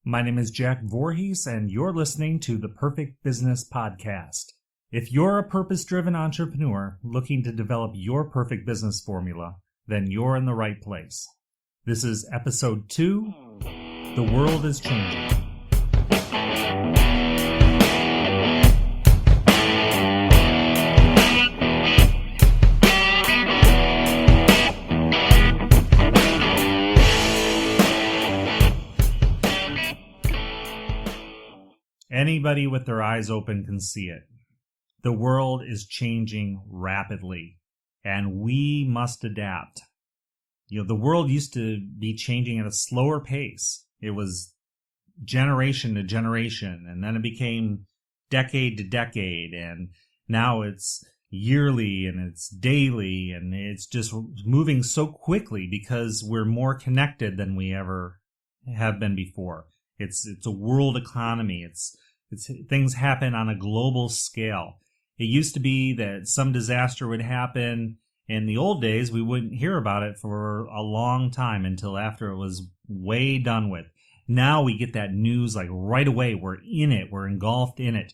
My name is Jack Voorhees, and you're listening to the Perfect Business Podcast. If you're a purpose-driven entrepreneur looking to develop your perfect business formula, then you're in the right place. This is episode 2, The World is Changing. Anybody with their eyes open can see it. The world is changing rapidly, and we must adapt. The world used to be changing at a slower pace. It was generation to generation, and then it became decade to decade, and now it's yearly and it's daily, and it's just moving so quickly because we're more connected than we ever have been before. It's a world economy. It's things happen on a global scale. It used to be that some disaster would happen. In the old days, we wouldn't hear about it for a long time until after it was way done with. Now we get that news like right away. We're in it. We're engulfed in it.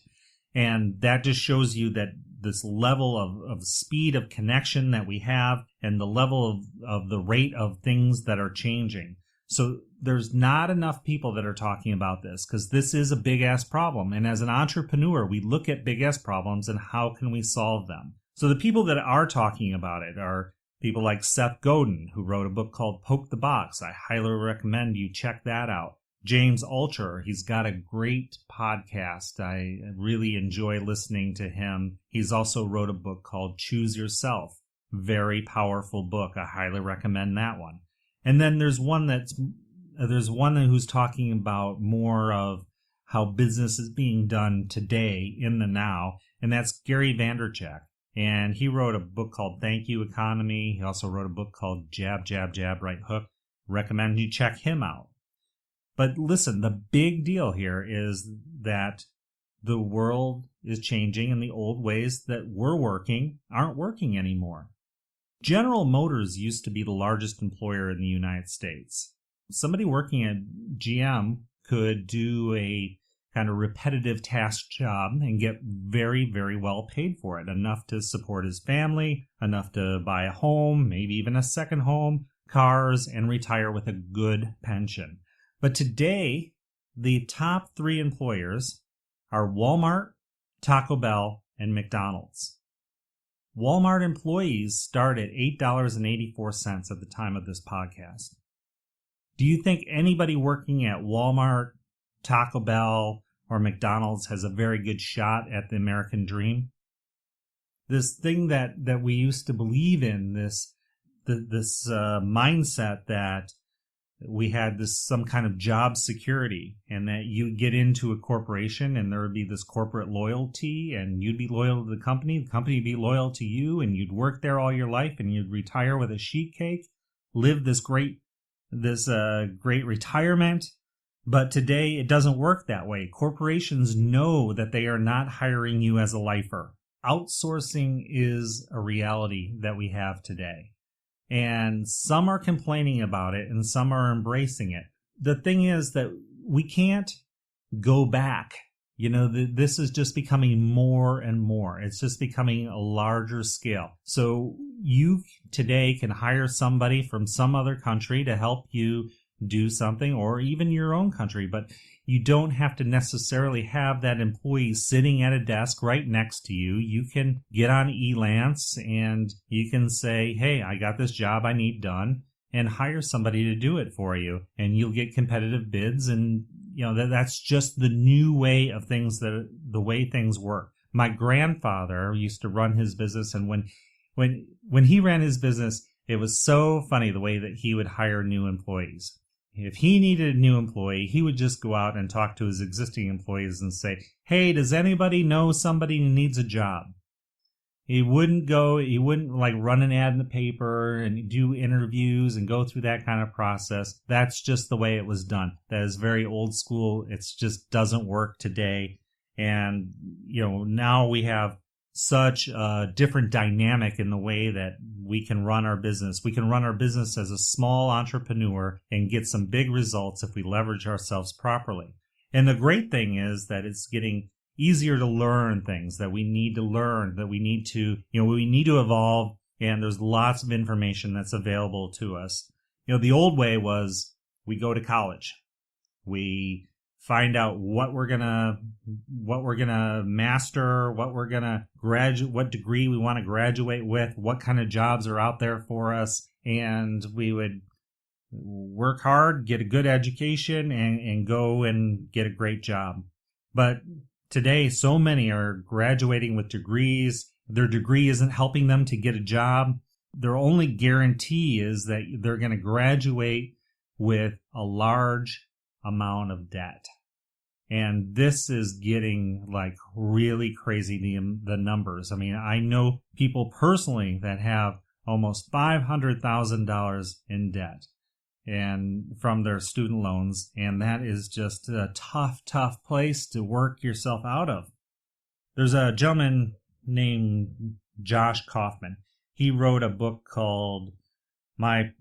And that just shows you that this level of speed of connection that we have and the level of the rate of things that are changing. So there's not enough people that are talking about this because this is a big-ass problem. And as an entrepreneur, we look at big-ass problems and how can we solve them. So the people that are talking about it are people like Seth Godin, who wrote a book called Poke the Box. I highly recommend you check that out. James Altucher, he's got a great podcast. I really enjoy listening to him. He's also wrote a book called Choose Yourself. Very powerful book. I highly recommend that one. And then there's one who's talking about more of how business is being done today in the now, and that's Gary Vaynerchuk. And he wrote a book called Thank You Economy. He also wrote a book called Jab, Jab, Jab, Right Hook. Recommend you check him out. But listen, the big deal here is that the world is changing and the old ways that we're working aren't working anymore. General Motors used to be the largest employer in the United States. Somebody working at GM could do a kind of repetitive task job and get very, very well paid for it, enough to support his family, enough to buy a home, maybe even a second home, cars, and retire with a good pension. But today, the top 3 employers are Walmart, Taco Bell, and McDonald's. Walmart employees start at $8.84 at the time of this podcast. Do you think anybody working at Walmart, Taco Bell, or McDonald's has a very good shot at the American dream? This thing that we used to believe in, this mindset that we had some kind of job security and that you get into a corporation and there would be this corporate loyalty and you'd be loyal to the company would be loyal to you, and you'd work there all your life and you'd retire with a sheet cake, live this great retirement. But today it doesn't work that way. Corporations know that they are not hiring you as a lifer. Outsourcing is a reality that we have today. And some are complaining about it and some are embracing it. The thing is that we can't go back. This is just becoming more and more. It's just becoming a larger scale. So you today can hire somebody from some other country to help you do something, or even your own country, but you don't have to necessarily have that employee sitting at a desk right next to you. You can get on Elance and you can say, hey, I got this job I need done, and hire somebody to do it for you, and you'll get competitive bids. And that's just the new way of things, the way things work. My grandfather used to run his business, and when he ran his business, it was so funny the way that he would hire new employees. If he needed a new employee, he would just go out and talk to his existing employees and say, hey, does anybody know somebody who needs a job? He wouldn't like run an ad in the paper and do interviews and go through that kind of process. That's just the way it was done. That is very old school. It just doesn't work today. And, now we have such a different dynamic in the way that we can run our business. We can run our business as a small entrepreneur and get some big results if we leverage ourselves properly. And the great thing is that it's getting easier to learn things that we need to learn, that we need to, we need to evolve. And there's lots of information that's available to us. The old way was we go to college. We find out what we're gonna master, what we're gonna graduate, what degree we want to graduate with, what kind of jobs are out there for us, and we would work hard, get a good education, and go and get a great job. But today, so many are graduating with degrees. Their degree isn't helping them to get a job. Their only guarantee is that they're going to graduate with a large amount of debt. And this is getting like really crazy, the numbers. I mean, I know people personally that have almost $500,000 in debt and from their student loans. And that is just a tough place to work yourself out of. There's a gentleman named Josh Kaufman. He wrote a book called My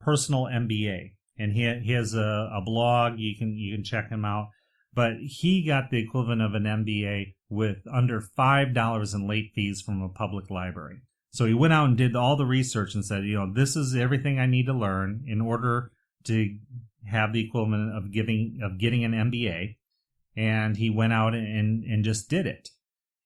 Personal MBA. And he has a blog. You can check him out. But he got the equivalent of an MBA with under $5 in late fees from a public library. So he went out and did all the research and said, this is everything I need to learn in order to have the equivalent of getting an MBA. And he went out and just did it.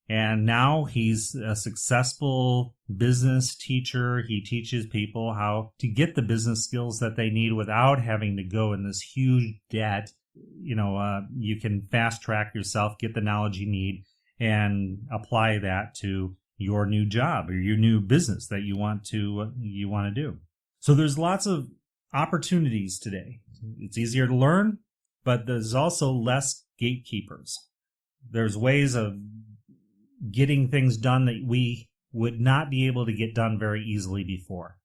And now he's a successful business teacher. He teaches people how to get the business skills that they need without having to go in this huge debt. You can fast track yourself, get the knowledge you need, and apply that to your new job or your new business that you want to do. So there's lots of opportunities today. It's easier to learn, but there's also less gatekeepers. There's ways of getting things done that we would not be able to get done very easily before.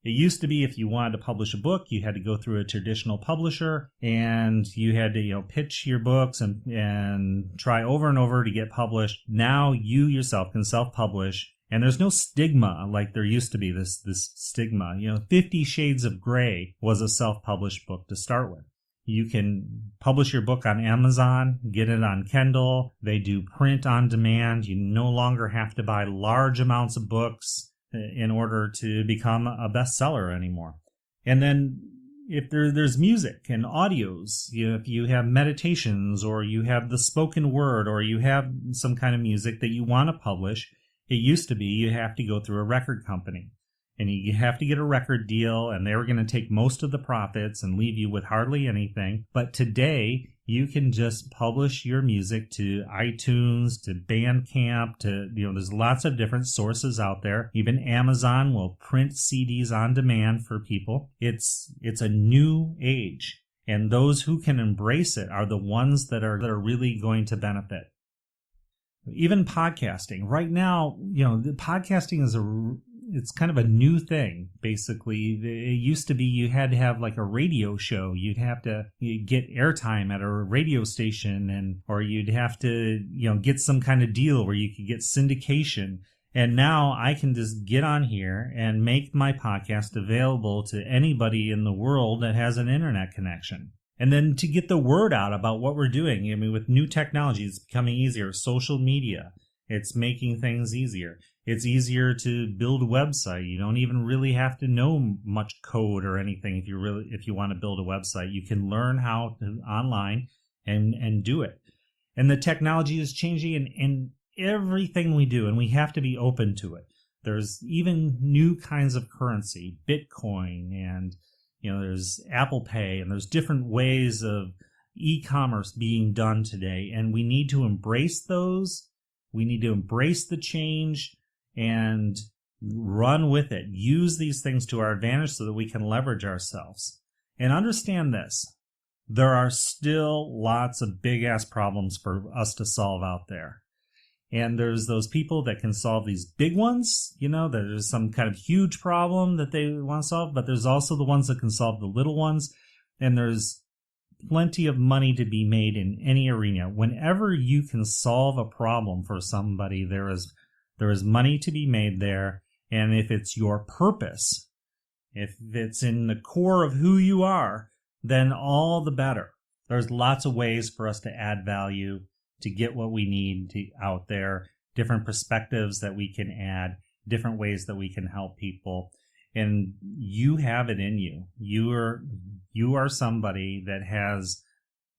It used to be if you wanted to publish a book, you had to go through a traditional publisher and you had to, pitch your books and try over and over to get published. Now you yourself can self-publish, and there's no stigma like there used to be, this stigma. 50 Shades of Grey was a self-published book to start with. You can publish your book on Amazon, get it on Kindle. They do print on demand. You no longer have to buy large amounts of books in order to become a bestseller anymore. And then if there's music and audios, if you have meditations or you have the spoken word or you have some kind of music that you want to publish, it used to be you have to go through a record company. And you have to get a record deal, and they were going to take most of the profits and leave you with hardly anything. But today, you can just publish your music to iTunes, to Bandcamp, there's lots of different sources out there. Even Amazon will print CDs on demand for people. It's a new age, and those who can embrace it are the ones that are really going to benefit. Even podcasting. Right now, the podcasting is it's kind of a new thing, basically. It used to be you had to have like a radio show. You'd have to get airtime at a radio station or you'd have to, get some kind of deal where you could get syndication. And now I can just get on here and make my podcast available to anybody in the world that has an internet connection. And then to get the word out about what we're doing, with new technology, it's becoming easier. Social media, it's making things easier. It's easier to build a website. You don't even really have to know much code or anything if you want to build a website. You can learn how to online and do it. And the technology is changing in everything we do, and we have to be open to it. There's even new kinds of currency, Bitcoin, and there's Apple Pay, and there's different ways of e-commerce being done today, and we need to embrace those. We need to embrace the change and run with it. Use these things to our advantage so that we can leverage ourselves. And understand this. There are still lots of big-ass problems for us to solve out there. And there's those people that can solve these big ones, there's some kind of huge problem that they want to solve, but there's also the ones that can solve the little ones. And there's plenty of money to be made in any arena. Whenever you can solve a problem for somebody, there is There is money to be made there. And if it's your purpose, if it's in the core of who you are, then all the better. There's lots of ways for us to add value, to get what we need out there, different perspectives that we can add, different ways that we can help people. And you have it in you. You are somebody that has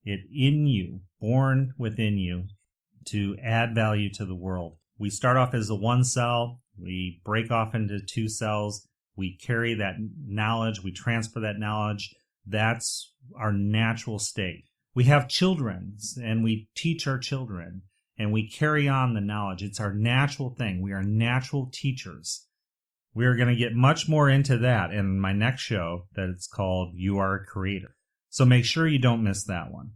it in you, born within you, to add value to the world. We start off as a one cell. We break off into two cells. We carry that knowledge. We transfer that knowledge. That's our natural state. We have children, and we teach our children, and we carry on the knowledge. It's our natural thing. We are natural teachers. We are going to get much more into that in my next show that it's called You Are a Creator. So make sure you don't miss that one.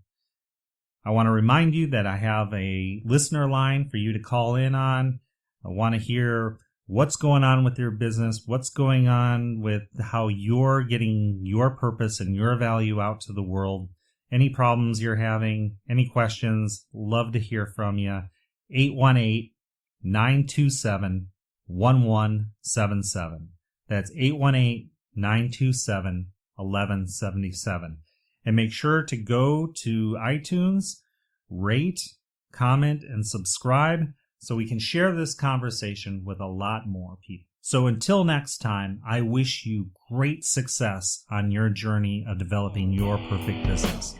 I want to remind you that I have a listener line for you to call in on. I want to hear what's going on with your business, what's going on with how you're getting your purpose and your value out to the world. Any problems you're having, any questions, love to hear from you. 818-927-1177. That's 818-927-1177. And make sure to go to iTunes, rate, comment, and subscribe so we can share this conversation with a lot more people. So until next time, I wish you great success on your journey of developing your perfect business.